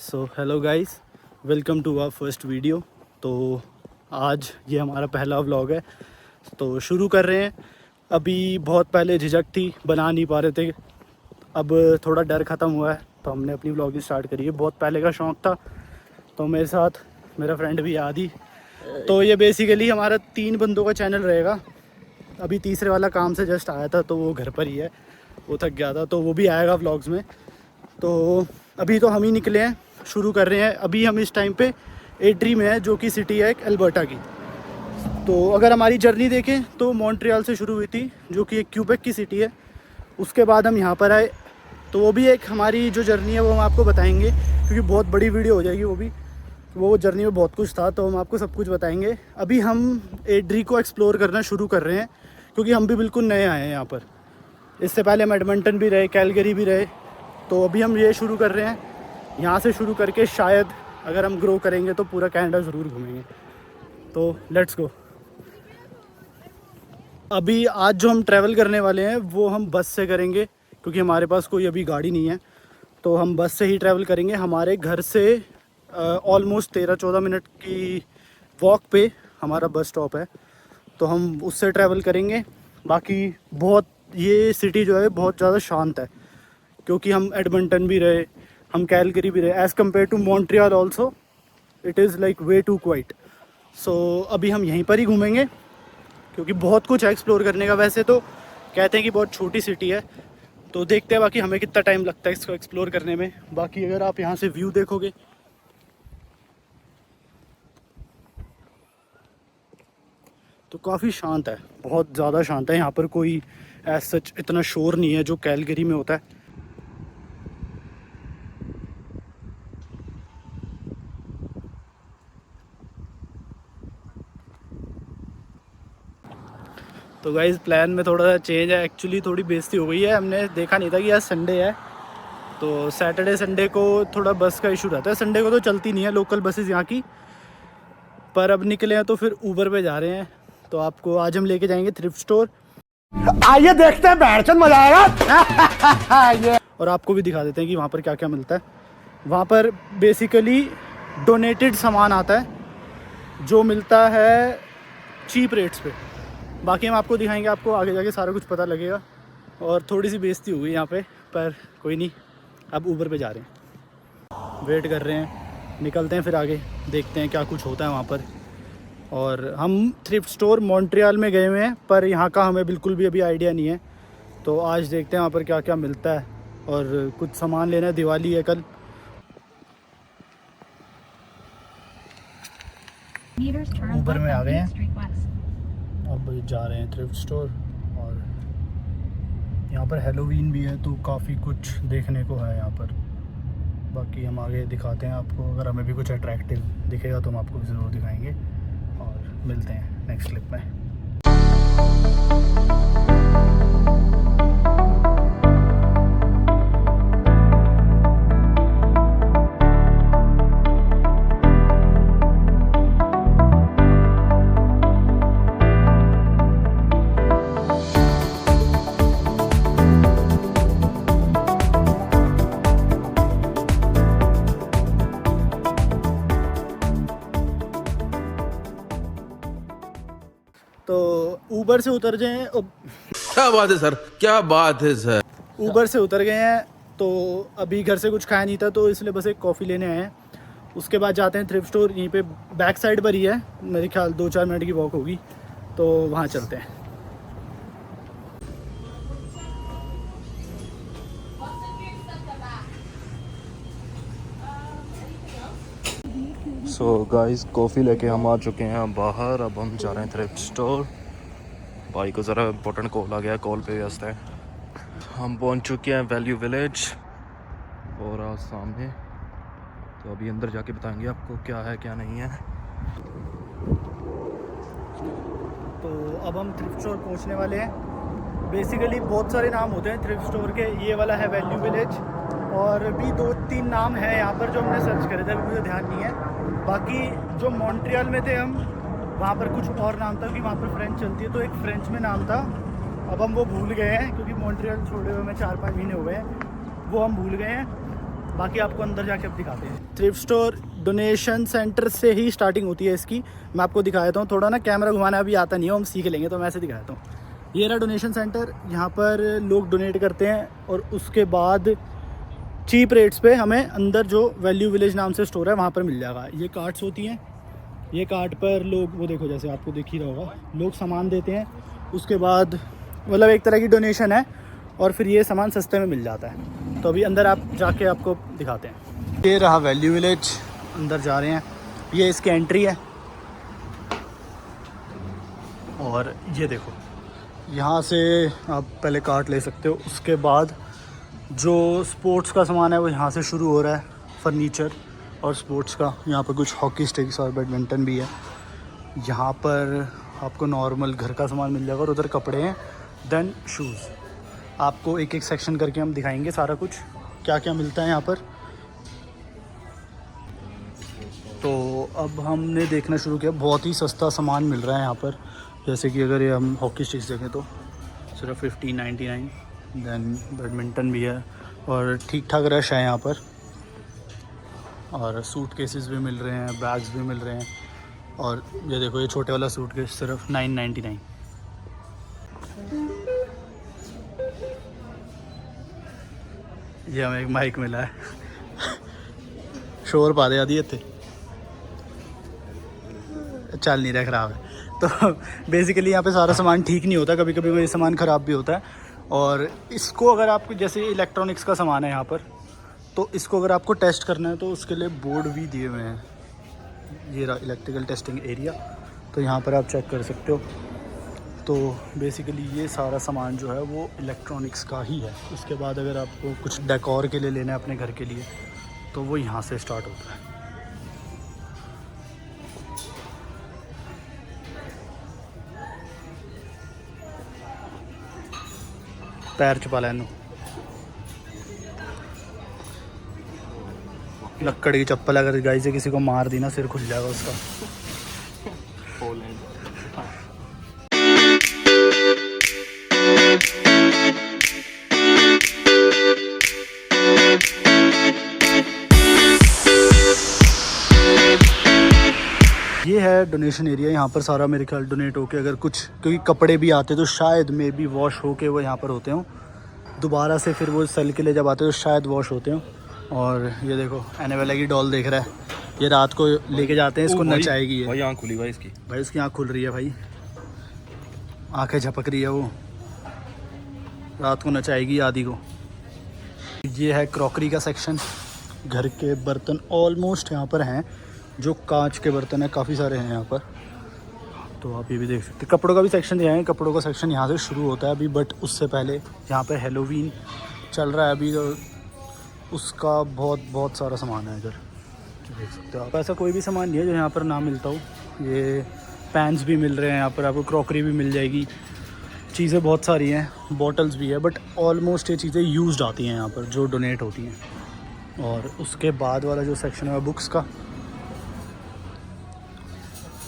So hello guys, welcome to our first video. तो आज ये हमारा पहला व्लॉग है, तो शुरू कर रहे हैं। अभी बहुत पहले झिझक थी, बना नहीं पा रहे थे। अब थोड़ा डर ख़त्म हुआ है तो हमने अपनी व्लॉगिंग स्टार्ट करी है। बहुत पहले का शौक़ था, तो मेरे साथ मेरा फ्रेंड भी आदि। तो ये बेसिकली हमारा 3 बंदों का चैनल रहेगा। अभी तीसरे वाला काम से जस्ट आया था, तो वो घर पर ही है, वो थक गया था, तो वो भी आएगा व्लॉग्स में। तो अभी तो हम ही निकले हैं, शुरू कर रहे हैं। अभी हम इस टाइम पे एड्री में है, जो कि सिटी है एक अल्बर्टा की। तो अगर हमारी जर्नी देखें तो मॉन्ट्रियल से शुरू हुई थी, जो कि एक क्यूबेक की सिटी है। उसके बाद हम यहाँ पर आए, तो वो भी एक हमारी जो जर्नी है वो हम आपको बताएंगे, क्योंकि बहुत बड़ी वीडियो हो जाएगी वो भी। वो जर्नी में बहुत कुछ था, तो हम आपको सब कुछ बताएंगे। अभी हम एड्री को एक्सप्लोर करना शुरू कर रहे हैं, क्योंकि हम भी बिल्कुल नए आए हैं यहाँ पर। इससे पहले हम एडमंटन भी रहे, कैलगरी भी रहे। तो अभी हम ये शुरू कर रहे हैं। यहाँ से शुरू करके शायद अगर हम ग्रो करेंगे तो पूरा कनाडा ज़रूर घूमेंगे। तो लेट्स गो। अभी आज जो हम ट्रैवल करने वाले हैं वो हम बस से करेंगे, क्योंकि हमारे पास कोई अभी गाड़ी नहीं है। तो हम बस से ही ट्रैवल करेंगे। हमारे घर से ऑलमोस्ट 13-14 मिनट की वॉक पे हमारा बस स्टॉप है, तो हम उससे ट्रैवल करेंगे। बाकी बहुत ये सिटी जो है बहुत ज़्यादा शांत है, क्योंकि हम एडमंटन भी रहे, हम कैलगरी भी रहे। As compare to Montreal also it is like way to quite. सो अभी हम यहीं पर ही घूमेंगे, क्योंकि बहुत कुछ है एक्सप्लोर करने का। वैसे तो कहते हैं कि बहुत छोटी सिटी है, तो देखते हैं बाकी हमें कितना टाइम लगता है इसको एक्सप्लोर करने में। बाकी अगर आप यहाँ से व्यू देखोगे तो काफ़ी शांत है, बहुत ज़्यादा शांत है। यहाँ पर कोई एज सच इतना शोर नहीं है जो कैलगरी में होता है। तो गाइज़ प्लान में थोड़ा सा चेंज है। एक्चुअली थोड़ी बेइज्जती हो गई है, हमने देखा नहीं था कि आज संडे है। तो सैटरडे संडे को थोड़ा बस का इशू रहता है। संडे को तो चलती नहीं है लोकल बसेस यहाँ की, पर अब निकले हैं तो फिर ऊबर पे जा रहे हैं। तो आपको आज हम लेके जाएंगे थ्रिफ्ट स्टोर। आइए देखते हैं, बैठचंद मजा आएगा। और आपको भी दिखा देते हैं कि वहाँ पर क्या क्या मिलता है। वहाँ पर बेसिकली डोनेटेड सामान आता है, जो मिलता है चीप रेट्स पे। बाकी हम आपको दिखाएंगे, आपको आगे जाके सारा कुछ पता लगेगा। और थोड़ी सी बेइज्जती हुई यहाँ पे, पर कोई नहीं। अब ऊबर पे जा रहे हैं, वेट कर रहे हैं, निकलते हैं फिर आगे देखते हैं क्या कुछ होता है वहाँ पर। और हम थ्रिफ्ट स्टोर मॉन्ट्रियल में गए हुए हैं, पर यहाँ का हमें बिल्कुल भी अभी आइडिया नहीं है। तो आज देखते हैं वहाँ पर क्या क्या मिलता है। और कुछ सामान लेना है, दिवाली है कल। ऊपर में आ गए हैं, अब जा रहे हैं थ्रिफ्ट स्टोर। और यहाँ पर हैलोवीन भी है, तो काफ़ी कुछ देखने को है यहाँ पर। बाकी हम आगे दिखाते हैं आपको, अगर हमें भी कुछ अट्रैक्टिव दिखेगा तो हम आपको भी ज़रूर दिखाएंगे। और मिलते हैं नेक्स्ट क्लिप में। तो ऊबर से उतर गए, क्या बात है सर, क्या बात है सर। ऊबर से उतर गए हैं। तो अभी घर से कुछ खाया नहीं था, तो इसलिए बस एक कॉफ़ी लेने आए हैं। उसके बाद जाते हैं थ्रिफ्ट स्टोर, यहीं पे बैक साइड पर ही है। मेरे ख्याल 2-4 मिनट की वॉक होगी, तो वहाँ चलते हैं। सो गाइस, कॉफ़ी लेके हम आ चुके हैं बाहर। अब हम जा रहे हैं थ्रिफ्ट स्टोर। भाई को ज़रा इंपॉर्टेंट कॉल आ गया, कॉल पे व्यस्त है। हम पहुंच चुके हैं वैल्यू विलेज और आज सामने। तो अभी अंदर जाके बताएंगे आपको क्या है क्या नहीं है। तो अब हम थ्रिफ्ट स्टोर पहुंचने वाले हैं। बेसिकली बहुत सारे नाम होते हैं थ्रिफ्ट स्टोर के। ये वाला है वैल्यू विलेज, और भी 2-3 नाम हैं यहाँ पर जो हमने सर्च करे थे, अभी मुझे ध्यान नहीं है। बाकी जो मॉन्ट्रियल में थे हम, वहाँ पर कुछ और नाम था, कि वहाँ पर फ्रेंच चलती है, तो एक फ्रेंच में नाम था। अब हम वो भूल गए हैं, क्योंकि मॉन्ट्रियल छोड़े हुए हमें 4-5 महीने हो गए हैं, वो हम भूल गए हैं। बाकी आपको अंदर जाके अब दिखाते हैं। थ्रिफ्ट स्टोर डोनेशन सेंटर से ही स्टार्टिंग होती है इसकी। मैं आपको दिखा देता हूँ, थोड़ा ना कैमरा घुमाना अभी आता नहीं है, हम सीख लेंगे, तो मैं ऐसे दिखा देता हूँ। ये रहा डोनेशन सेंटर, यहाँ पर लोग डोनेट करते हैं और उसके बाद चीप रेट्स पे हमें अंदर जो वैल्यू विलेज नाम से स्टोर है वहाँ पर मिल जाएगा। ये कार्ट्स होती हैं, ये कार्ट पर लोग वो देखो जैसे आपको दिख ही रहा होगा, लोग सामान देते हैं, उसके बाद मतलब एक तरह की डोनेशन है और फिर ये सामान सस्ते में मिल जाता है। तो अभी अंदर आप जाके आपको दिखाते हैं। ये रहा वैल्यू विलेज, अंदर जा रहे हैं, ये इसकी एंट्री है। और ये देखो यहाँ से आप पहले कार्ट ले सकते हो, उसके बाद जो स्पोर्ट्स का सामान है वो यहाँ से शुरू हो रहा है, फर्नीचर और स्पोर्ट्स का। यहाँ पर कुछ हॉकी स्टिक्स और बैडमिंटन भी है। यहाँ पर आपको नॉर्मल घर का सामान मिल जाएगा और उधर कपड़े हैं, देन शूज़। आपको एक एक सेक्शन करके हम दिखाएंगे सारा कुछ क्या क्या मिलता है यहाँ पर। तो अब हमने देखना शुरू किया, बहुत ही सस्ता सामान मिल रहा है यहाँ पर। जैसे कि अगर ये हम हॉकी स्टिक्स देखें तो सिर्फ 1599, देन बैडमिंटन भी है और ठीक ठाक रश है यहाँ पर। और सूट केसेस भी मिल रहे हैं, बैग्स भी मिल रहे हैं। और ये देखो ये छोटे वाला सूट केस सिर्फ 999। ये हमें एक माइक मिला है शोर पा दे आदि थे, चल नहीं रहा, ख़राब है। तो बेसिकली यहाँ पे सारा सामान ठीक नहीं होता, कभी कभी कोई सामान ख़राब भी होता है। और इसको अगर आपको जैसे इलेक्ट्रॉनिक्स का सामान है यहाँ पर, तो इसको अगर आपको टेस्ट करना है तो उसके लिए बोर्ड भी दिए हुए हैं। ये रहा इलेक्ट्रिकल टेस्टिंग एरिया, तो यहाँ पर आप चेक कर सकते हो। तो बेसिकली ये सारा सामान जो है वो इलेक्ट्रॉनिक्स का ही है। उसके बाद अगर आपको कुछ डेकोर के लिए लेना है अपने घर के लिए, तो वो यहाँ से स्टार्ट होता है। पैर छुपा लेना, लक्कड़ की चप्पल अगर गाय से किसी को मार दी ना, सिर खुल जाएगा उसका। ये है डोनेशन एरिया, यहाँ पर सारा मेरे ख्याल डोनेट होके अगर कुछ, क्योंकि कपड़े भी आते तो शायद मे बी वॉश होके वो यहाँ पर होते हों, दोबारा से फिर वो सेल के लिए जब आते तो शायद वॉश होते हों। और ये देखो एनाबेला की डॉल देख रहा है, ये रात को लेके जाते हैं, इसको नचाएगी। ये भाई आँख खुली भाई इसकी, भाई उसकी आँख खुल रही है, भाई आँखें झपक रही है, वो रात को नचाएगी आदि को। ये है क्रॉकरी का सेक्शन, घर के बर्तन ऑलमोस्ट यहाँ पर हैं, जो कांच के बर्तन है काफ़ी सारे हैं यहाँ पर। तो आप ये भी देख सकते हैं। कपड़ों का भी सेक्शन दिया है, कपड़ों का सेक्शन यहाँ से शुरू होता है अभी, बट उससे पहले यहाँ पर हेलोवीन चल रहा है अभी, तो उसका बहुत सारा सामान है इधर, देख सकते हो आप। ऐसा कोई भी सामान नहीं है जो यहाँ पर ना मिलता हो। ये पैन्स भी मिल रहे हैं यहाँ पर, आपको क्रॉकरी भी मिल जाएगी, चीज़ें बहुत सारी हैं, बॉटल्स भी है, बट ऑलमोस्ट ये चीज़ें यूज्ड आती हैं यहाँ पर जो डोनेट होती हैं। और उसके बाद वाला जो सेक्शन है बुक्स का,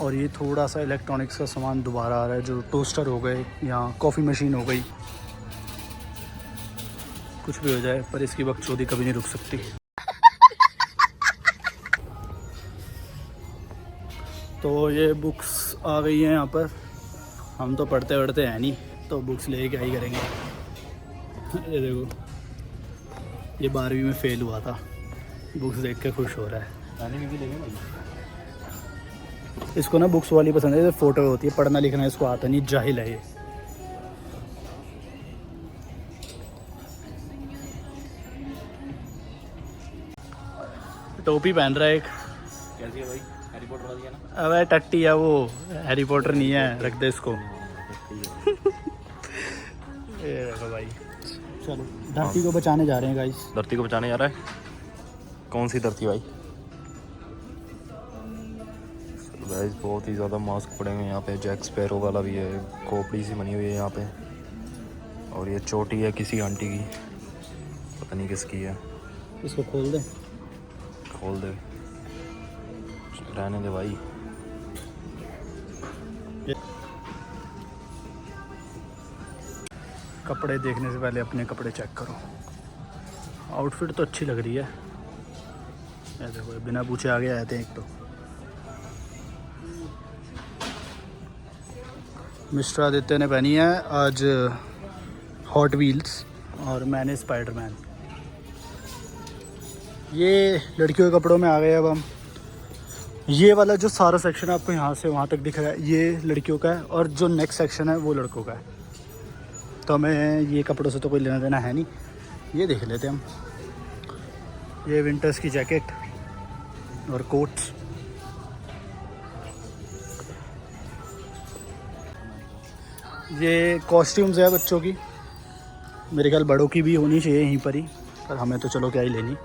और ये थोड़ा सा इलेक्ट्रॉनिक्स का सामान दोबारा आ रहा है, जो टोस्टर हो गए या कॉफ़ी मशीन हो गई, कुछ भी हो जाए पर इसकी बकचोदी कभी नहीं रुक सकती। तो ये बुक्स आ गई हैं यहाँ पर, हम तो पढ़ते हैं नहीं, तो बुक्स ले क्या ही करेंगे। ये देखो ये 12वीं में फ़ेल हुआ था, बुक्स देख के खुश हो रहा है। इसको ना बुक्स वाली पसंद है, फ़ोटो होती है, पढ़ना लिखना इसको आता नहीं, जाहिल है ये। टोपी पहन रहा है एक, कैसी है भाई? हैरी पॉटर वाली है ना? अबे टट्टी है वो, हैरी पॉटर नहीं है, रख दे इसको। ये देखो भाई, चलो धरती को बचाने जा रहे हैं गाइस। धरती को बचाने जा रहा है? कौन सी धरती भाई? गाइस बहुत ही ज़्यादा मास्क पड़े हुए हैं यहाँ पे, जैक स्पैरो वाला भी है, खोपड़ी सी बनी हुई है यहाँ पे, और ये चोटी है किसी आंटी की, पता नहीं किसकी है। इसको खोल दे, खोल दे, रहने दे भाई। कपड़े देखने से पहले अपने कपड़े चेक करो। आउटफिट तो अच्छी लग रही है, ये देखो बिना पूछे आगे आते हैं एक तो। मिस्टर आदित्य ने पहनी है आज हॉट व्हील्स और मैंने स्पाइडरमैन। ये लड़कियों के कपड़ों में आ गए अब हम। ये वाला जो सारा सेक्शन आपको यहाँ से वहाँ तक दिख रहा है ये लड़कियों का है और जो नेक्स्ट सेक्शन है वो लड़कों का है। तो हमें ये कपड़ों से तो कोई लेना देना है नहीं, ये देख लेते हैं हम। ये विंटर्स की जैकेट और कोट्स। ये कॉस्ट्यूम्स है बच्चों की, मेरे ख्याल बड़ों की भी होनी चाहिए यहीं पर ही, पर हमें तो चलो क्या ही लेनी।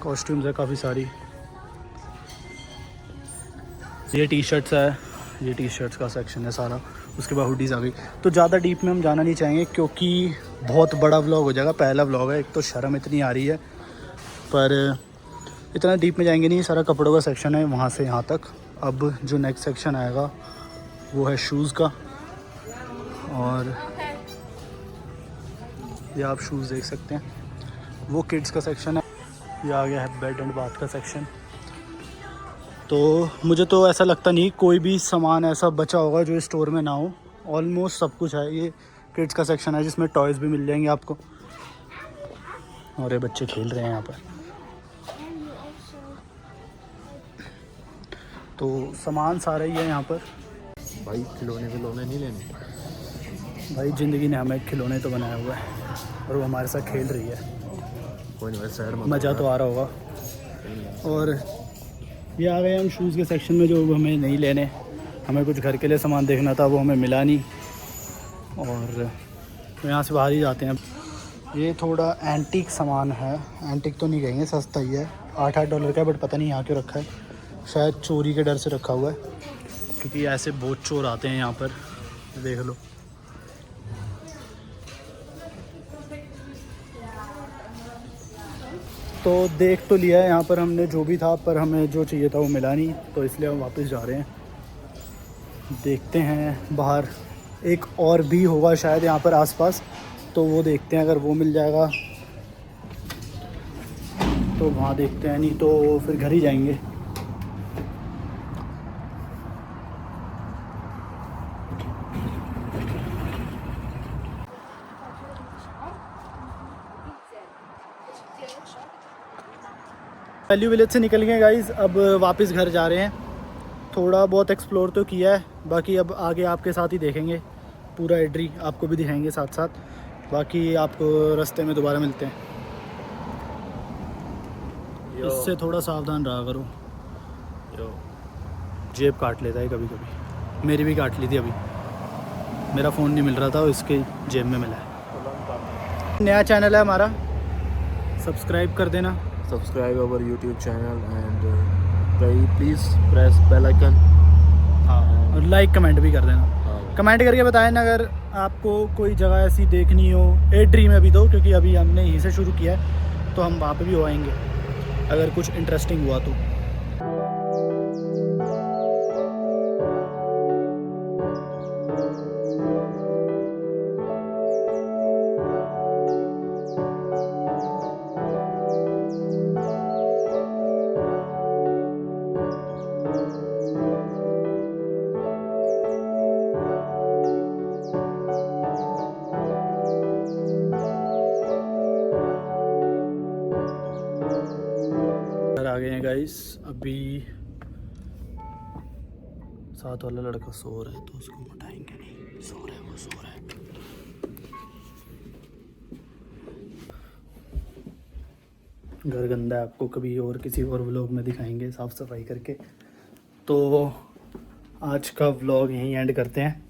कॉस्ट्यूम्स है काफ़ी सारी। ये टी शर्ट्स है, ये टी शर्ट्स का सेक्शन है सारा। उसके बाद हुडीज़ आ गई। तो ज़्यादा डीप में हम जाना नहीं चाहेंगे क्योंकि बहुत बड़ा व्लॉग हो जाएगा, पहला व्लॉग है। एक तो शर्म इतनी आ रही है, पर इतना डीप में जाएंगे नहीं। सारा कपड़ों का सेक्शन है वहाँ से यहाँ तक। अब जो नेक्स्ट सेक्शन आएगा वो है शूज़ का, और ये आप शूज़ देख सकते हैं। वो किड्स का सेक्शन है। ये आ गया है बेड एंड बाथ का सेक्शन। तो मुझे तो ऐसा लगता नहीं कोई भी सामान ऐसा बचा होगा जो इस स्टोर में ना हो। ऑलमोस्ट सब कुछ है। ये किड्स का सेक्शन है जिसमें टॉयज़ भी मिल जाएंगे आपको, और ये बच्चे खेल रहे हैं यहाँ पर। तो सामान सारा ही है यहाँ पर। भाई खिलौने नहीं लेने भाई ज़िंदगी ने हमें खिलौने तो बनाया हुआ है और वो हमारे साथ खेल रही है। कोई नहीं, मज़ा तो आ रहा होगा। और ये आ गए हम शूज़ के सेक्शन में, जो हमें नहीं लेने। हमें कुछ घर के लिए सामान देखना था, वो हमें मिला नहीं, और तो यहाँ से बाहर ही जाते हैं। ये थोड़ा एंटीक सामान है। एंटीक तो नहीं कहेंगे, सस्ता ही है। $8 का, बट पता नहीं यहाँ क्यों रखा है। शायद चोरी के डर से रखा हुआ है, क्योंकि ऐसे बहुत चोर आते हैं यहाँ पर। देख लो। तो देख तो लिया है यहाँ पर हमने जो भी था, पर हमें जो चाहिए था वो मिला नहीं, तो इसलिए हम वापस जा रहे हैं। देखते हैं बाहर एक और भी होगा शायद यहाँ पर आसपास, तो वो देखते हैं। अगर वो मिल जाएगा तो वहाँ देखते हैं, नहीं तो फिर घर ही जाएंगे। वैल्यू विलेज से निकल गए गाइस, अब वापस घर जा रहे हैं। थोड़ा बहुत एक्सप्लोर तो किया है, बाकी अब आगे आपके साथ ही देखेंगे। पूरा एड्री आपको भी दिखाएंगे साथ साथ। बाकी आपको रास्ते में दोबारा मिलते हैं। इससे थोड़ा सावधान रहा करो, जेब काट लेता है कभी कभी। मेरी भी काट ली थी अभी। मेरा फ़ोन नहीं मिल रहा था, इसके जेब में मिला है। नया चैनल है हमारा, सब्सक्राइब कर देना। Subscribe our YouTube channel and please press bell icon. हाँ, और लाइक कमेंट भी कर देना। कमेंट करके बताएं ना अगर आपको कोई जगह ऐसी देखनी हो। एड्री में भी दो, क्योंकि अभी हमने यहीं से शुरू किया है, तो हम वहाँ पे भी हो आएंगे अगर कुछ इंटरेस्टिंग हुआ तो। आ गए हैं गाइस। अभी साथ वाला लड़का सो रहा है, तो उसको उठाएंगे नहीं। सो रहा है, वो सो रहा है। घर गंदा है, आपको कभी और किसी और व्लॉग में दिखाएंगे साफ़ सफाई करके। तो आज का व्लॉग यहीं एंड करते हैं,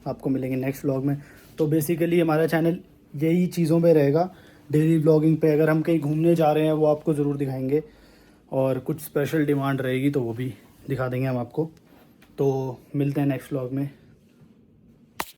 आपको मिलेंगे नेक्स्ट व्लॉग में। तो बेसिकली हमारा चैनल यही चीज़ों पे रहेगा, डेली व्लॉगिंग पे। अगर हम कहीं घूमने जा रहे हैं वो आपको ज़रूर दिखाएंगे, और कुछ स्पेशल डिमांड रहेगी तो वो भी दिखा देंगे हम आपको। तो मिलते हैं नेक्स्ट व्लॉग में।